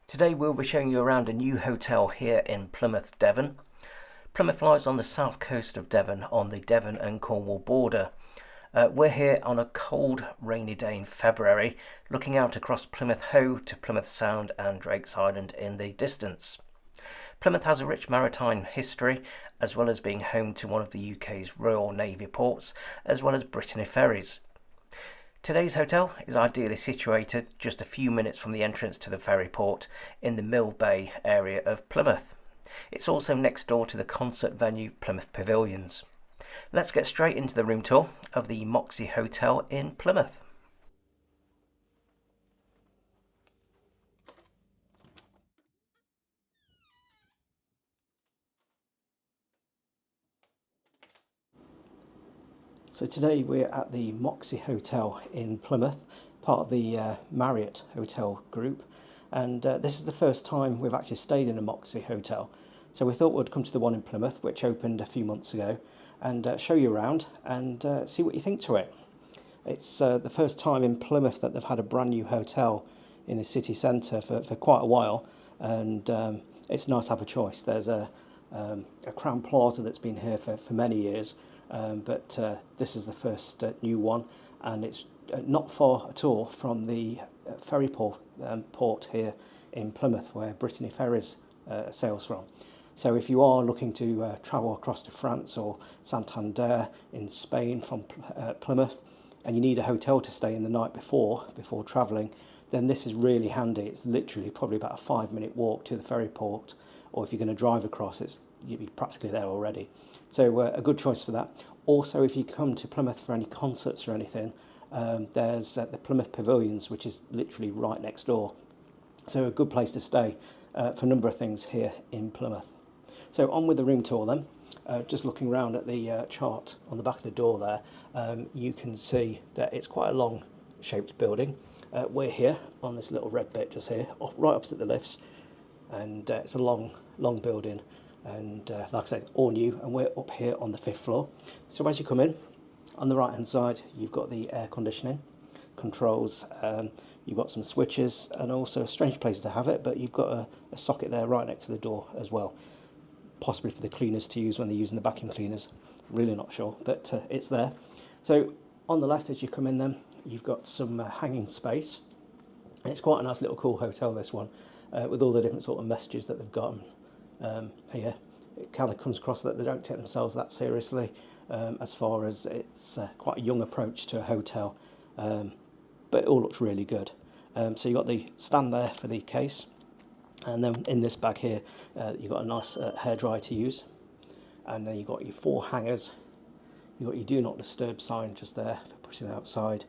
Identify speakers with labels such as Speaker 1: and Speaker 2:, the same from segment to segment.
Speaker 1: Today we'll be showing you around a new hotel here in Plymouth, Devon. Plymouth lies on the south coast of Devon on the Devon and Cornwall border. We're here on a cold, rainy day in February, looking out across Plymouth Hoe to Plymouth Sound and Drake's Island in the distance. Plymouth has a rich maritime history, as well as being home to one of the UK's Royal Navy ports, as well as Brittany Ferries. Today's hotel is ideally situated just a few minutes from the entrance to the ferry port in the Mill Bay area of Plymouth. It's also next door to the concert venue Plymouth Pavilions. Let's get straight into the room tour of the Moxy Hotel in Plymouth. So today we're at the Moxy Hotel in Plymouth, part of the Marriott Hotel group, and this is the first time we've actually stayed in a Moxy Hotel. So we thought we'd come to the one in Plymouth, which opened a few months ago, and show you around and see what you think to it. It's the first time in Plymouth that they've had a brand new hotel in the city centre for quite a while, and it's nice to have a choice. There's a Crown Plaza that's been here for many years, but this is the first new one, and it's not far at all from the ferry port here in Plymouth, where Brittany Ferries sails from. So if you are looking to travel across to France or Santander in Spain from Plymouth, and you need a hotel to stay in the night before travelling, then this is really handy. It's literally probably about a 5-minute walk to the ferry port, or if you're going to drive across, you'll be practically there already. So a good choice for that. Also, if you come to Plymouth for any concerts or anything, there's the Plymouth Pavilions, which is literally right next door. So a good place to stay for a number of things here in Plymouth. So on with the room tour then. Just looking around at the chart on the back of the door there, you can see that it's quite a long shaped building. We're here on this little red bit just here, right opposite the lifts, and it's a long building, and like I said, all new, and we're up here on the 5th floor. So as you come in, on the right hand side you've got the air conditioning controls, you've got some switches, and also a strange place to have it, but you've got a socket there right next to the door as well, possibly for the cleaners to use when they're using the vacuum cleaners. Really not sure, but it's there. So on the left as you come in then, you've got some hanging space. It's quite a nice little cool hotel, this one, with all the different sort of messages that they've got here. It kind of comes across that they don't take themselves that seriously, as far as it's quite a young approach to a hotel, but it all looks really good. So you've got the stand there for the case, and then in this bag here you've got a nice hairdryer to use, and then you've got your 4 hangers. You've got your do not disturb sign just there for pushing outside,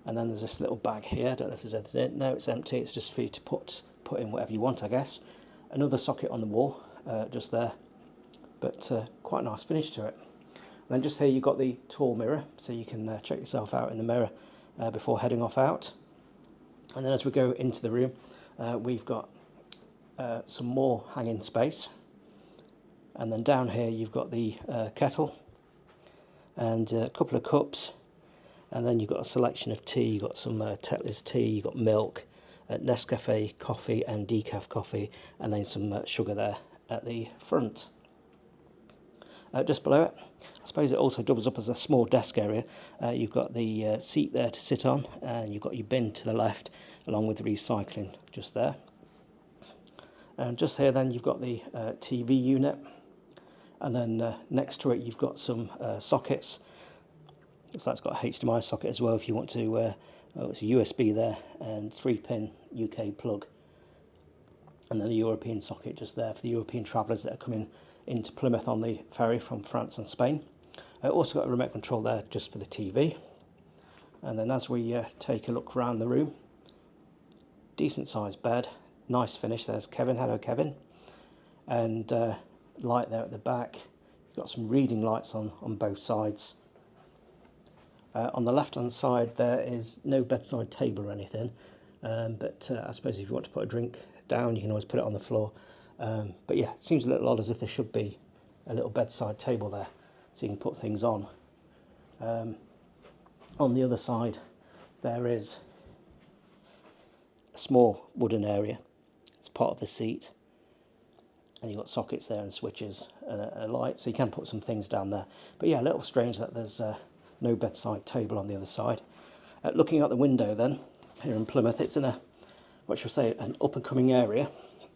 Speaker 1: and then there's this little bag here. I don't know if there's anything in it. No, it's empty. It's just for you to put in whatever you want, I guess. Another socket on the wall just there, but quite a nice finish to it. And then just here you've got the tall mirror, so you can check yourself out in the mirror before heading off out. And then as we go into the room, we've got some more hanging space, and then down here you've got the kettle and a couple of cups, and then you've got a selection of tea. You've got some Tetley's tea, you've got milk, Nescafe coffee and decaf coffee, and then some sugar there at the front. Just below it, I suppose it also doubles up as a small desk area. You've got the seat there to sit on, and you've got your bin to the left along with the recycling just there. And just here then you've got the TV unit, and then next to it you've got some sockets. So that's got a HDMI socket as well if you want to, it's a USB there, and 3-pin UK plug, and then a European socket just there for the European travellers that are coming into Plymouth on the ferry from France and Spain. Also got a remote control there just for the TV. And then as we take a look around the room, decent sized bed, nice finish. There's Kevin. Hello, Kevin. And light there at the back. You've got some reading lights on both sides. On the left hand side there is no bedside table or anything, but I suppose if you want to put a drink down you can always put it on the floor. But yeah, it seems a little odd, as if there should be a little bedside table there so you can put things on. On the other side there is a small wooden area, part of the seat. And you've got sockets there and switches and a light, so you can put some things down there. But yeah, a little strange that there's no bedside table on the other side. Looking out the window then, here in Plymouth, it's in a, what shall I say, an up-and-coming area.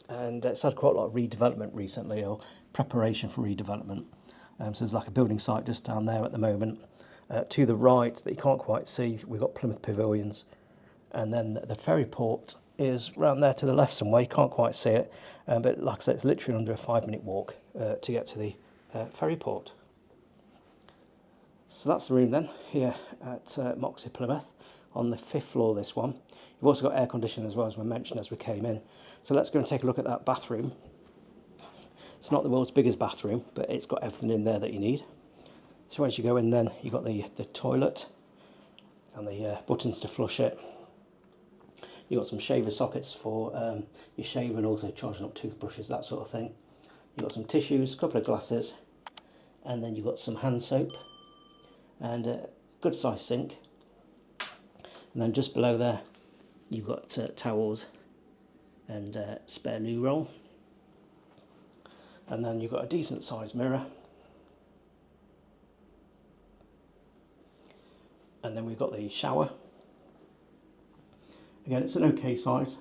Speaker 1: And it's had quite a lot of redevelopment recently, or preparation for redevelopment. So there's like a building site just down there at the moment. To the right, that you can't quite see, we've got Plymouth Pavilions. And then the ferry port is round there to the left somewhere. You can't quite see it, but like I said, it's literally under a 5-minute walk to get to the ferry port. So that's the room then, here at Moxy Plymouth, on the 5th floor, this one. You've also got air conditioning as well, as we mentioned as we came in. So let's go and take a look at that bathroom. It's not the world's biggest bathroom, but it's got everything in there that you need. So as you go in then, you've got the toilet and the buttons to flush it. You've got some shaver sockets for your shaver, and also charging up toothbrushes, that sort of thing. You've got some tissues, a couple of glasses, and then you've got some hand soap and a good sized sink. And then just below there, you've got towels and spare loo roll. And then you've got a decent sized mirror. And then we've got the shower. Again, it's an okay size.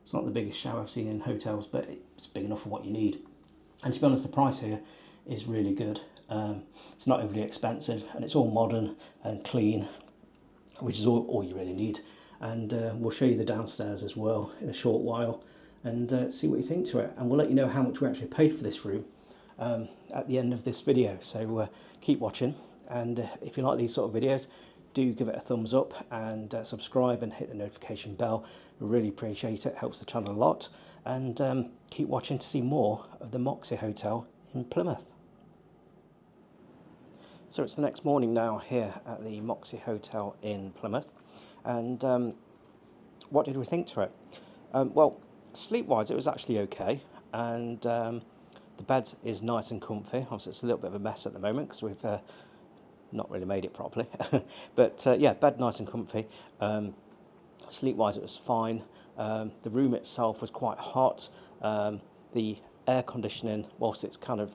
Speaker 1: It's not the biggest shower I've seen in hotels, but it's big enough for what you need. And to be honest, the price here is really good. It's not overly expensive, and it's all modern and clean, which is all you really need. And we'll show you the downstairs as well in a short while, and see what you think to it. And we'll let you know how much we actually paid for this room at the end of this video. So keep watching, and if you like these sort of videos, do give it a thumbs up and subscribe and hit the notification bell. We really appreciate it, helps the channel a lot. And keep watching to see more of the Moxy Hotel in Plymouth. So it's the next morning now here at the Moxy Hotel in Plymouth. And what did we think to it? Well, sleep-wise, it was actually okay. And the bed is nice and comfy. Obviously, it's a little bit of a mess at the moment because we've not really made it properly. But yeah, bed nice and comfy. Sleep-wise, it was fine. The room itself was quite hot. The air conditioning, whilst it's kind of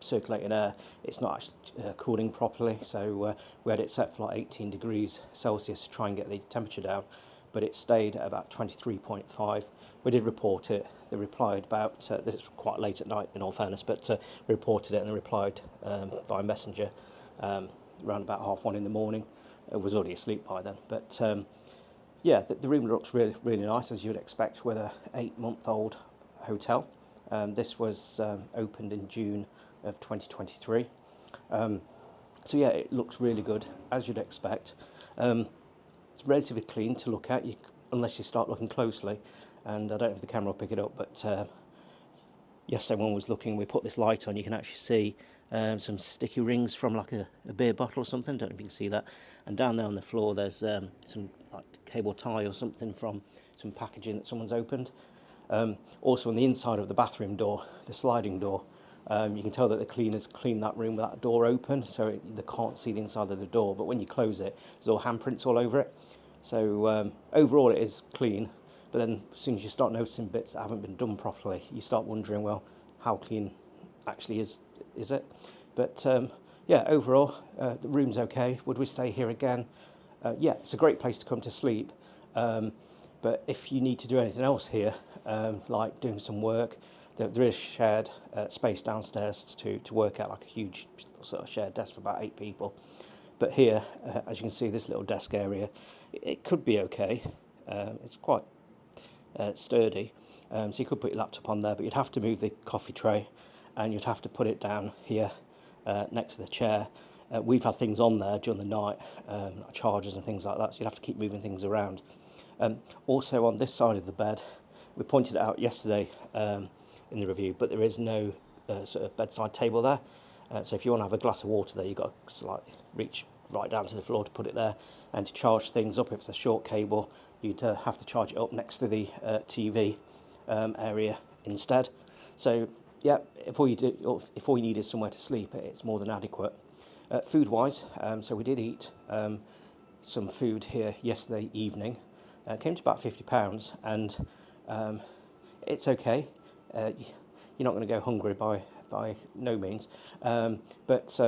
Speaker 1: circulating air, it's not actually cooling properly. So we had it set for like 18 degrees Celsius to try and get the temperature down, but it stayed at about 23.5. We did report it. They replied about, this is quite late at night in all fairness, but we reported it and they replied by messenger around about 1:30 in the morning. I was already asleep by then, but yeah, the room looks really, really nice, as you'd expect with a 8-month-old hotel. This was opened in June of 2023. So yeah, it looks really good, as you'd expect. It's relatively clean to look at, unless you start looking closely, and I don't know if the camera will pick it up, but yesterday when I was looking, we put this light on, you can actually see some sticky rings from like a beer bottle or something. Don't know if you can see that. And down there on the floor, there's some like cable tie or something from some packaging that someone's opened. Also on the inside of the bathroom door, the sliding door, you can tell that the cleaners cleaned that room with that door open, so they can't see the inside of the door, but when you close it, there's all handprints all over it. So overall it is clean, but then as soon as you start noticing bits that haven't been done properly, you start wondering, well, how clean actually is it? But yeah, overall the room's okay. Would we stay here again? Yeah, it's a great place to come to sleep, but if you need to do anything else here, like doing some work, there is shared space downstairs to work at, like a huge sort of shared desk for about 8 people. But here, as you can see, this little desk area, it could be okay. It's quite sturdy, so you could put your laptop on there, but you'd have to move the coffee tray and you'd have to put it down here next to the chair. We've had things on there during the night, like chargers and things like that, so you'd have to keep moving things around. Also on this side of the bed, we pointed it out yesterday in the review, but there is no sort of bedside table there. So if you want to have a glass of water there, you've got to like reach right down to the floor to put it there. And to charge things up, if it's a short cable, you'd have to charge it up next to the TV area instead. So yeah, if all you need is somewhere to sleep, it's more than adequate. Food-wise, so we did eat some food here yesterday evening. It came to about £50, and It's okay. You're not going to go hungry by no means, but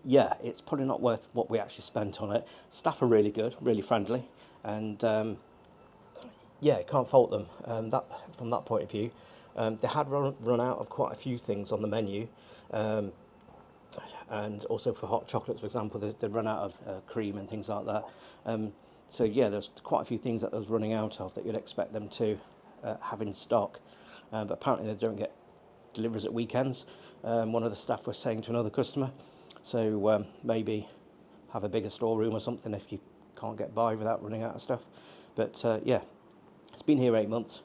Speaker 1: yeah, it's probably not worth what we actually spent on it. Staff are really good, really friendly, and yeah, can't fault them that from that point of view. They had run out of quite a few things on the menu, um, and also for hot chocolates, for example, they'd run out of cream and things like that. So yeah, there's quite a few things that they was running out of that you'd expect them to have in stock, but apparently they don't get deliveries at weekends. One of the staff was saying to another customer, so maybe have a bigger storeroom or something if you can't get by without running out of stuff. But yeah, it's been here 8 months.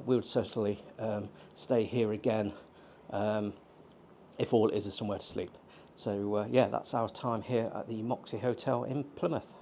Speaker 1: We would certainly stay here again if all it is somewhere to sleep. So yeah, that's our time here at the Moxy Hotel in Plymouth.